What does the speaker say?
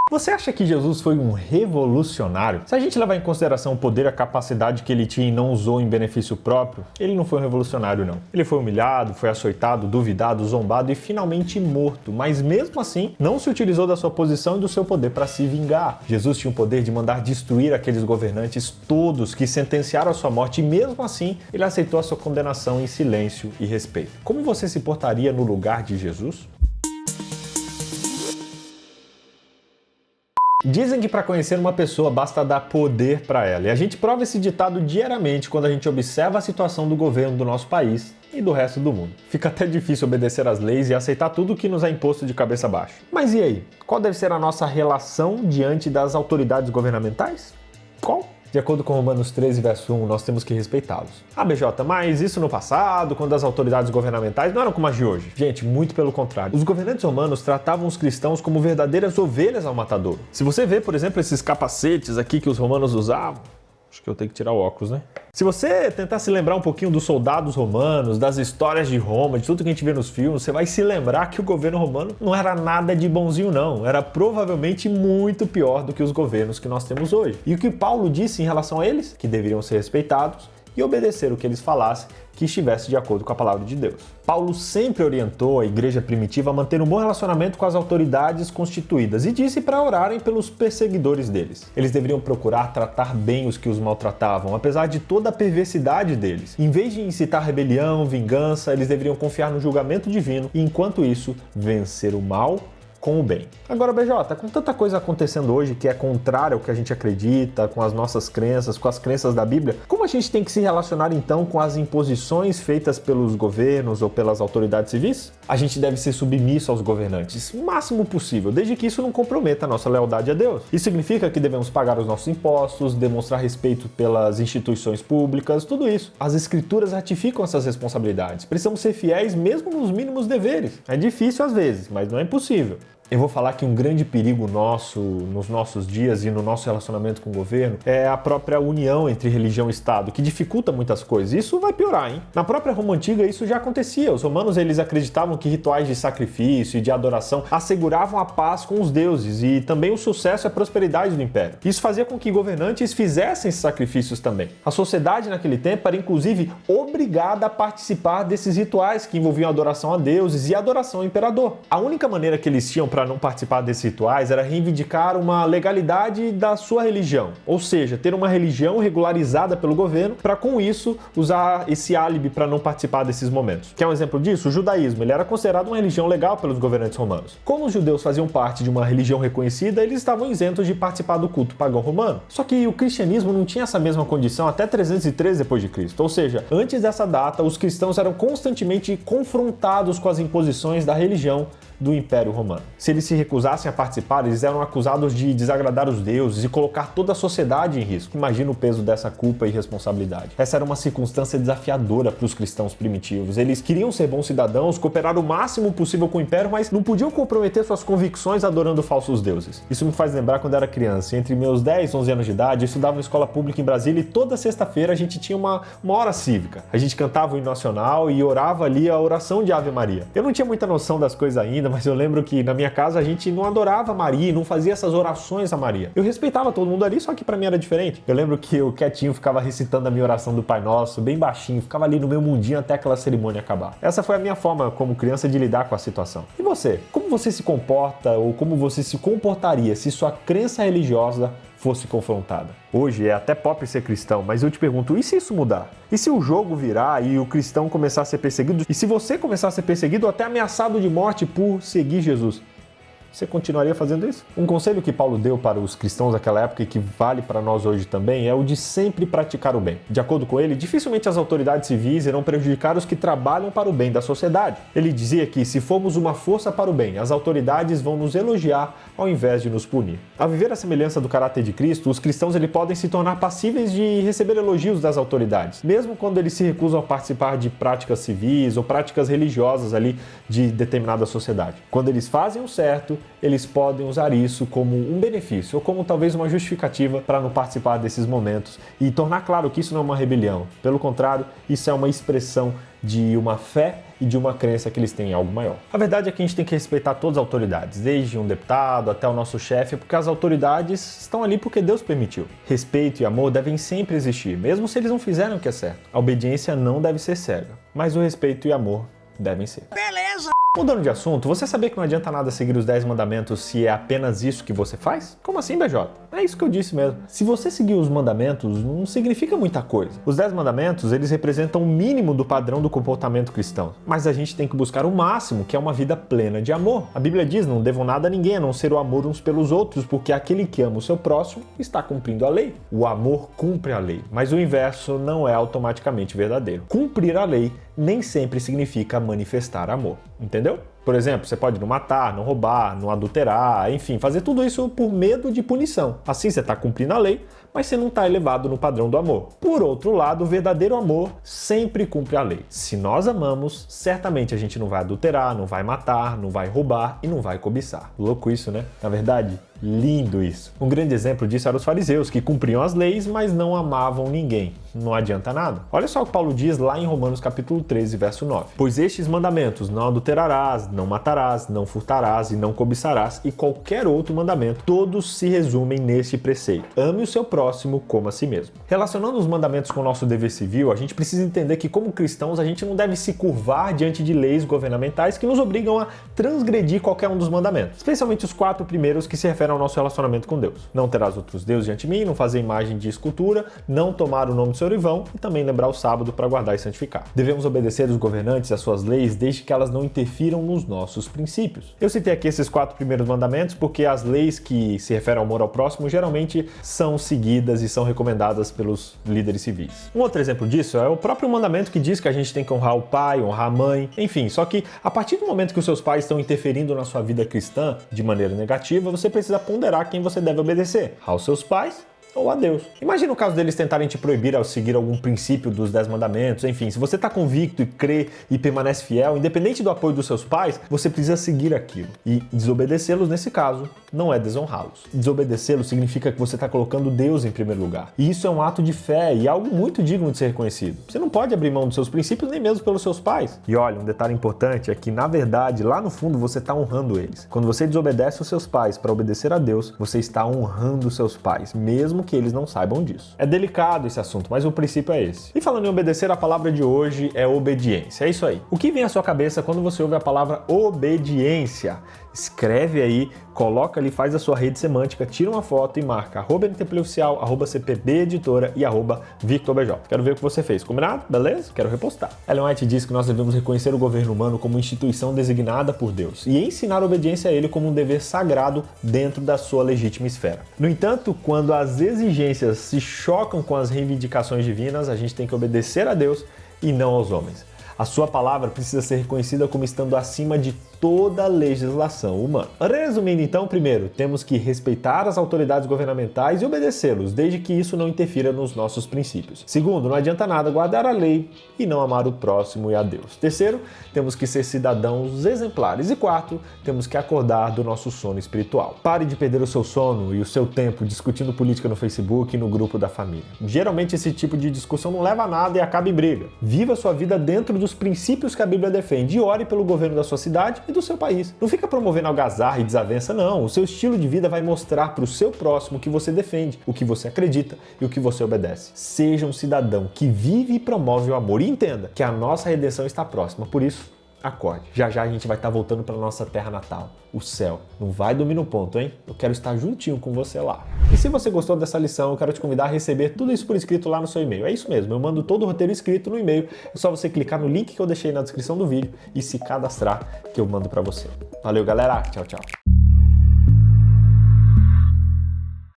Você acha que Jesus foi um revolucionário? Se a gente levar em consideração o poder e a capacidade que ele tinha e não usou em benefício próprio, ele não foi um revolucionário, não. Ele foi humilhado, foi açoitado, duvidado, zombado e finalmente morto, mas mesmo assim não se utilizou da sua posição e do seu poder para se vingar. Jesus tinha o poder de mandar destruir aqueles governantes todos que sentenciaram a sua morte e mesmo assim ele aceitou a sua condenação em silêncio e respeito. Como você se portaria no lugar de Jesus? Dizem que para conhecer uma pessoa basta dar poder para ela, e a gente prova esse ditado diariamente quando a gente observa a situação do governo do nosso país e do resto do mundo. Fica até difícil obedecer às leis e aceitar tudo que nos é imposto de cabeça baixa. Mas e aí? Qual deve ser a nossa relação diante das autoridades governamentais? Qual? De acordo com Romanos 13, verso 1, nós temos que respeitá-los. Ah, BJ, mas isso no passado, quando as autoridades governamentais não eram como as de hoje. Gente, muito pelo contrário. Os governantes romanos tratavam os cristãos como verdadeiras ovelhas ao matadouro. Se você vê, por exemplo, esses capacetes aqui que os romanos usavam, acho que eu tenho que tirar o óculos, né? Se você tentar se lembrar um pouquinho dos soldados romanos, das histórias de Roma, de tudo que a gente vê nos filmes, você vai se lembrar que o governo romano não era nada de bonzinho, não. Era provavelmente muito pior do que os governos que nós temos hoje. E o que Paulo disse em relação a eles? Que deveriam ser respeitados e obedecer o que eles falassem, que estivesse de acordo com a palavra de Deus. Paulo sempre orientou a igreja primitiva a manter um bom relacionamento com as autoridades constituídas e disse para orarem pelos perseguidores deles. Eles deveriam procurar tratar bem os que os maltratavam, apesar de toda a perversidade deles. Em vez de incitar rebelião, vingança, eles deveriam confiar no julgamento divino e, enquanto isso, vencer o mal com o bem. Agora, BJ, com tanta coisa acontecendo hoje que é contrária ao que a gente acredita, com as nossas crenças, com as crenças da Bíblia, como a gente tem que se relacionar então com as imposições feitas pelos governos ou pelas autoridades civis? A gente deve ser submisso aos governantes, o máximo possível, desde que isso não comprometa a nossa lealdade a Deus. Isso significa que devemos pagar os nossos impostos, demonstrar respeito pelas instituições públicas, tudo isso. As escrituras ratificam essas responsabilidades. Precisamos ser fiéis mesmo nos mínimos deveres. É difícil às vezes, mas não é impossível. Eu vou falar que um grande perigo nosso, nos nossos dias e no nosso relacionamento com o governo, é a própria união entre religião e Estado, que dificulta muitas coisas. Isso vai piorar, hein? Na própria Roma Antiga isso já acontecia. Os romanos, eles acreditavam que rituais de sacrifício e de adoração asseguravam a paz com os deuses e também o sucesso e a prosperidade do império. Isso fazia com que governantes fizessem esses sacrifícios também. A sociedade naquele tempo era, inclusive, obrigada a participar desses rituais que envolviam adoração a deuses e adoração ao imperador. A única maneira que eles tinham para não participar desses rituais era reivindicar uma legalidade da sua religião, ou seja, ter uma religião regularizada pelo governo para com isso usar esse álibi para não participar desses momentos. Quer um exemplo disso? O judaísmo, ele era considerado uma religião legal pelos governantes romanos. Como os judeus faziam parte de uma religião reconhecida, eles estavam isentos de participar do culto pagão romano. Só que o cristianismo não tinha essa mesma condição até 313 depois de Cristo, ou seja, antes dessa data, os cristãos eram constantemente confrontados com as imposições da religião do Império Romano. Se eles se recusassem a participar, eles eram acusados de desagradar os deuses e colocar toda a sociedade em risco. Imagina o peso dessa culpa e responsabilidade. Essa era uma circunstância desafiadora para os cristãos primitivos. Eles queriam ser bons cidadãos, cooperar o máximo possível com o Império, mas não podiam comprometer suas convicções adorando falsos deuses. Isso me faz lembrar quando eu era criança. Entre meus 10 e 11 anos de idade, eu estudava em escola pública em Brasília e toda sexta-feira a gente tinha uma hora cívica. A gente cantava o hino nacional e orava ali a oração de Ave Maria. Eu não tinha muita noção das coisas ainda, mas eu lembro que na minha casa a gente não adorava Maria, não fazia essas orações a Maria. Eu respeitava todo mundo ali, só que pra mim era diferente. Eu lembro que eu quietinho ficava recitando a minha oração do Pai Nosso, bem baixinho, ficava ali no meu mundinho até aquela cerimônia acabar. Essa foi a minha forma como criança de lidar com a situação. E você? Como você se comporta ou como você se comportaria se sua crença religiosa fosse confrontada? Hoje é até pop ser cristão, mas eu te pergunto, e se isso mudar? E se o jogo virar e o cristão começar a ser perseguido? E se você começar a ser perseguido ou até ameaçado de morte por seguir Jesus? Você continuaria fazendo isso? Um conselho que Paulo deu para os cristãos daquela época e que vale para nós hoje também é o de sempre praticar o bem. De acordo com ele, dificilmente as autoridades civis irão prejudicar os que trabalham para o bem da sociedade. Ele dizia que se formos uma força para o bem, as autoridades vão nos elogiar ao invés de nos punir. Ao viver a semelhança do caráter de Cristo, os cristãos podem se tornar passíveis de receber elogios das autoridades, mesmo quando eles se recusam a participar de práticas civis ou práticas religiosas ali de determinada sociedade. Quando eles fazem o certo, eles podem usar isso como um benefício ou como talvez uma justificativa para não participar desses momentos e tornar claro que isso não é uma rebelião. Pelo contrário, isso é uma expressão de uma fé e de uma crença que eles têm em algo maior. A verdade é que a gente tem que respeitar todas as autoridades, desde um deputado até o nosso chefe, porque as autoridades estão ali porque Deus permitiu. Respeito e amor devem sempre existir, mesmo se eles não fizerem o que é certo. A obediência não deve ser cega, mas o respeito e amor devem ser. Beleza! Mudando de assunto, você sabia que não adianta nada seguir os 10 mandamentos se é apenas isso que você faz? Como assim, BJ? É isso que eu disse mesmo. Se você seguir os mandamentos, não significa muita coisa. Os 10 mandamentos, eles representam o mínimo do padrão do comportamento cristão. Mas a gente tem que buscar o máximo, que é uma vida plena de amor. A Bíblia diz, não devam nada a ninguém, a não ser o amor uns pelos outros, porque aquele que ama o seu próximo está cumprindo a lei. O amor cumpre a lei, mas o inverso não é automaticamente verdadeiro. Cumprir a lei nem sempre significa manifestar amor, entendeu? Por exemplo, você pode não matar, não roubar, não adulterar, enfim, fazer tudo isso por medo de punição. Assim você está cumprindo a lei, mas você não está elevado no padrão do amor. Por outro lado, o verdadeiro amor sempre cumpre a lei. Se nós amamos, certamente a gente não vai adulterar, não vai matar, não vai roubar e não vai cobiçar. Louco isso, né? Na verdade, lindo isso. Um grande exemplo disso eram os fariseus, que cumpriam as leis, mas não amavam ninguém. Não adianta nada. Olha só o que Paulo diz lá em Romanos capítulo 13, verso 9. Pois estes mandamentos, não adulterarás, não matarás, não furtarás e não cobiçarás, e qualquer outro mandamento, todos se resumem neste preceito. Ame o seu próximo como a si mesmo. Relacionando os mandamentos com o nosso dever civil, a gente precisa entender que como cristãos a gente não deve se curvar diante de leis governamentais que nos obrigam a transgredir qualquer um dos mandamentos. Especialmente os 4 primeiros que se referem ao nosso relacionamento com Deus. Não terás outros deuses diante de mim, não fazer imagem de escultura, não tomar o nome do seu irmão e também lembrar o sábado para guardar e santificar. Devemos obedecer os governantes e as suas leis desde que elas não interfiram nos nossos princípios. Eu citei aqui esses 4 primeiros mandamentos porque as leis que se referem ao amor ao próximo geralmente são seguidas e são recomendadas pelos líderes civis. Um outro exemplo disso é o próprio mandamento que diz que a gente tem que honrar o pai, honrar a mãe, enfim, só que a partir do momento que os seus pais estão interferindo na sua vida cristã de maneira negativa, você precisa ponderar quem você deve obedecer, aos seus pais ou a Deus. Imagina o caso deles tentarem te proibir ao seguir algum princípio dos 10 mandamentos, enfim, se você está convicto e crê e permanece fiel, independente do apoio dos seus pais, você precisa seguir aquilo. E desobedecê-los, nesse caso, não é desonrá-los. Desobedecê-los significa que você está colocando Deus em primeiro lugar. E isso é um ato de fé e algo muito digno de ser reconhecido. Você não pode abrir mão dos seus princípios nem mesmo pelos seus pais. E olha, um detalhe importante é que, na verdade, lá no fundo você está honrando eles. Quando você desobedece os seus pais para obedecer a Deus, você está honrando os seus pais, mesmo que eles não saibam disso. É delicado esse assunto, mas o princípio é esse. E falando em obedecer, a palavra de hoje é obediência. É isso aí. O que vem à sua cabeça quando você ouve a palavra obediência? Escreve aí, coloca ali, faz a sua rede semântica, tira uma foto e marca @NTPoficial, @CPBEditora e @VictorBJ. Quero ver o que você fez. Combinado? Beleza? Quero repostar. Ellen White diz que nós devemos reconhecer o governo humano como instituição designada por Deus e ensinar a obediência a ele como um dever sagrado dentro da sua legítima esfera. No entanto, quando as exigências se chocam com as reivindicações divinas, a gente tem que obedecer a Deus e não aos homens. A sua palavra precisa ser reconhecida como estando acima de toda a legislação humana. Resumindo então, primeiro, temos que respeitar as autoridades governamentais e obedecê-los, desde que isso não interfira nos nossos princípios. Segundo, não adianta nada guardar a lei e não amar o próximo e a Deus. Terceiro, temos que ser cidadãos exemplares. E quarto, temos que acordar do nosso sono espiritual. Pare de perder o seu sono e o seu tempo discutindo política no Facebook e no grupo da família. Geralmente esse tipo de discussão não leva a nada e acaba em briga. Viva sua vida dentro dos princípios que a Bíblia defende e ore pelo governo da sua cidade e do seu país. Não fica promovendo algazarra e desavença, não. O seu estilo de vida vai mostrar para o seu próximo o que você defende, o que você acredita e o que você obedece. Seja um cidadão que vive e promove o amor. E entenda que a nossa redenção está próxima. Por isso, acorde. Já já a gente vai estar voltando para nossa terra natal, o céu. Não vai dormir no ponto, hein? Eu quero estar juntinho com você lá. E se você gostou dessa lição, eu quero te convidar a receber tudo isso por escrito lá no seu e-mail. É isso mesmo, eu mando todo o roteiro escrito no e-mail. É só você clicar no link que eu deixei na descrição do vídeo e se cadastrar que eu mando para você. Valeu, galera. Tchau, tchau.